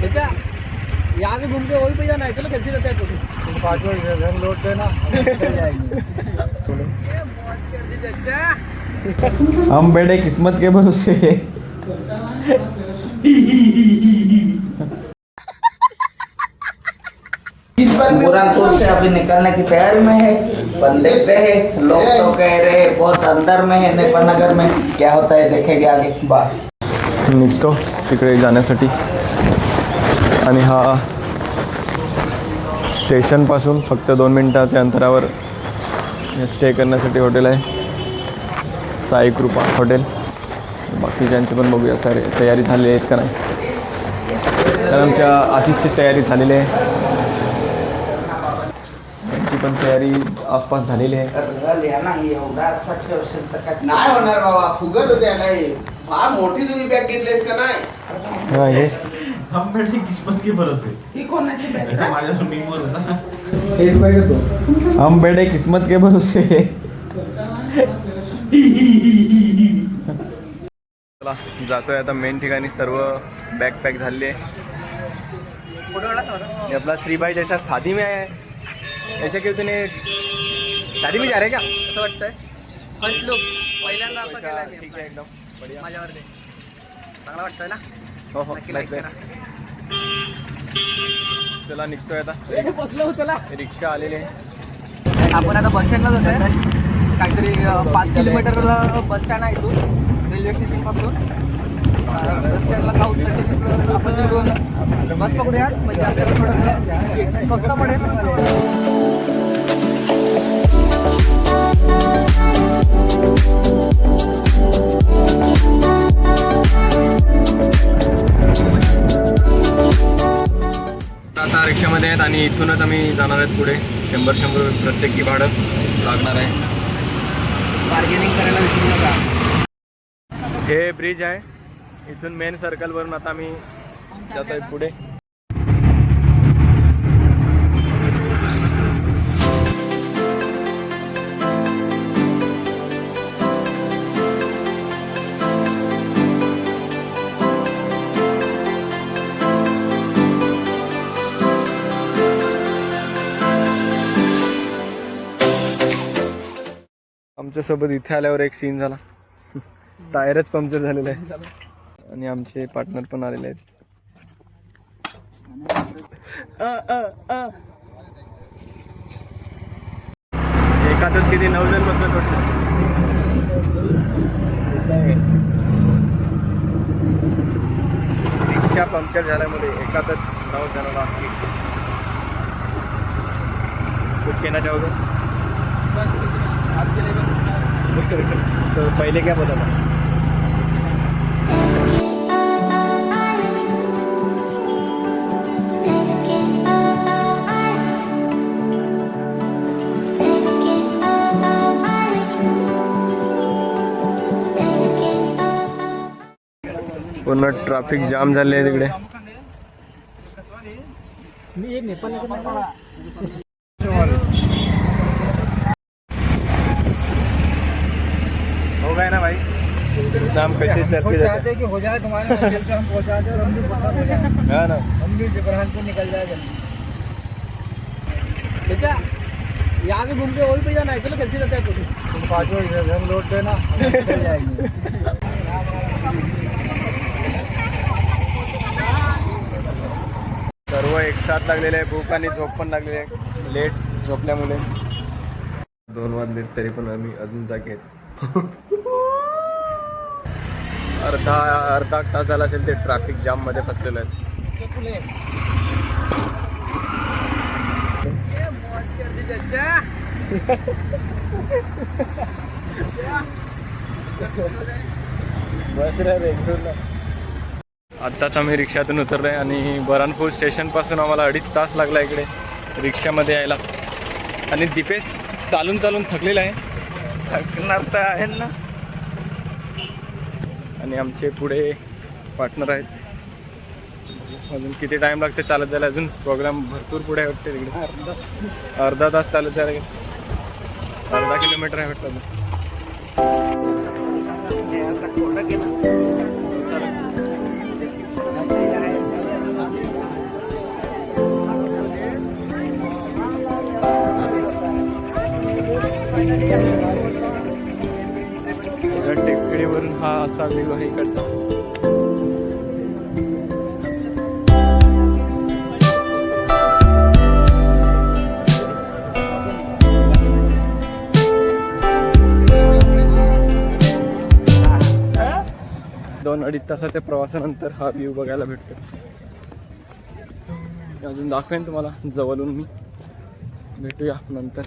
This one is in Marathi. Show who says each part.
Speaker 1: बेटा यहाँ से घूम के वही पे जाना है, चलो कैसे जाते हैं फोटो 5 बजे लौट देना
Speaker 2: हम बैठे किस्मत के भरोसे।
Speaker 3: बुरहानपुर से अभी निकलने की तैयारी में है, पर देख रहे हैं, लोग तो कह रहे हैं बहुत अंदर में है नेपाल नगर में, क्या होता है देखेंगे आगे। बाय।
Speaker 2: निघतो तिकडे जाण्यासाठी आणि हा स्टेशनपासून फक्त 2 मिनिटाच्या अंतरावर स्टे करण्यासाठी हॉटेल आहे, साई कृपा हॉटेल. बाकीच्यांची पण बघूया तयारी झाली आहेत का नाही. तर आमच्या आशिषची तयारी झालेली आहे, त्यांची पण तयारी आसपास झालेली आहे.
Speaker 3: नाही होणार बाबा, फुगत होत्या काही फार मोठी तुम्ही बॅग घेतलीस का नाही.
Speaker 2: हां हे
Speaker 4: हम बैठे किस्मत के भरोसे.
Speaker 3: ही कोणाची बॅग
Speaker 4: ऐसा माझ्यावर मी बोल ना.
Speaker 2: हम बैठे किस्मत के भरोसे. चला जातोय आता मेन ठिकाणी. सर्व बॅग पॅक झालेली आहे. ये अपना श्री भाई जैसा शादी में है ऐसे क्यों तूने शादी में जा रहे क्या
Speaker 1: असं वाटतंय. फर्स्ट लुक पहिल्यांदा आपण केलाय मी.
Speaker 2: ठीक आहे एकदम बढिया.
Speaker 1: माझ्यावर ते चांगला वाटतंय ना.
Speaker 2: हो हो
Speaker 1: नक्की
Speaker 2: बस
Speaker 1: like
Speaker 2: बस. चला निघतोय आता.
Speaker 1: बसलो चला.
Speaker 2: रिक्षा आलेली आहे.
Speaker 1: आपण आता बस स्टँडला जात आहे. काहीतरी 5 किलोमीटरला बस स्टँड आहे इथून रेल्वे स्टेशन पासून. बस स्टँडला जाऊ तर आपण तिकडून बस पकडूयात, म्हणजे आपल्याला थोडंसं स्वस्त पडेल. आता रिक्षामध्ये आहेत आणि इथूनच आम्ही जाणार आहेत पुढे. 100 प्रत्येकी भाडं लागणार आहे. बार्गेनिंग करायला विसरू नका. हे ब्रिज आहे, इथून मेन सर्कलवरून आता आम्ही जातोय पुढे. आमच्यासोबत इथे आल्यावर एक सीन झाला. टायरच पंक्चर झालेलं आहे आणि आमचे पार्टनर पण आलेले आहेत. एकातच किती 9 जण बसत होते. रिक्षा पंक्चर झाल्यामुळे एकातच 9 जणांना कुछ कहना चाहोगे? तो पहले क्या बोला था? पूर्ण ट्रॅफिक जाम झाले आहे तिकडे. मी एक नेपाळ
Speaker 2: हो गए ना भाई, नाम कैसे चलते
Speaker 1: चाहते कि हो जाए तुम्हारे मंजिल पे, हम पहुंचा दे और हम भी पता हो जाए.
Speaker 2: हाँ ना.
Speaker 1: हम भी बुरहानपुर निकल जाए जल्दी. बेटा यहाँ से घूम के वही पे जाना है, चलो कैसे जाते हैं फोटो 5 बजे लौट देना चल जाएंगे.
Speaker 2: सर्व एक साथ लागलेले आहे. भूक आणि झोप पण लागलेली आहे, लेट झोपल्यामुळे. 2 वाजले तरी पण आम्ही अजून जागे आहेत. अर्धा तास झाला असेल ते ट्रॅफिक जाम मध्ये फसलेलं आहे. आत्ताच आम्ही रिक्षातून उतरलोय आणि बऱ्हाणपूर स्टेशन पासून आम्हाला 2.5 तास लागला इकडे रिक्षामध्ये यायला. आणि दीपेश चालून चालून थकलेला आहे.
Speaker 3: थकणार तर आहे ना.
Speaker 2: आणि आमचे पुढे पार्टनर आहेत. अजून किती टाइम लागते चालत जायला? अजून प्रोग्राम भरपूर पुढे आहे वाटते तिकडे. अर्धा तास चालत जायला, 10 किलोमीटर आहे वाटतं. असा व्ह्यू आहे इकडचा. दोन अडीच तासाच्या प्रवासानंतर हा व्ह्यू बघायला भेटतो. अजून दाखवेन तुम्हाला जवळून मी. भेटूया नंतर.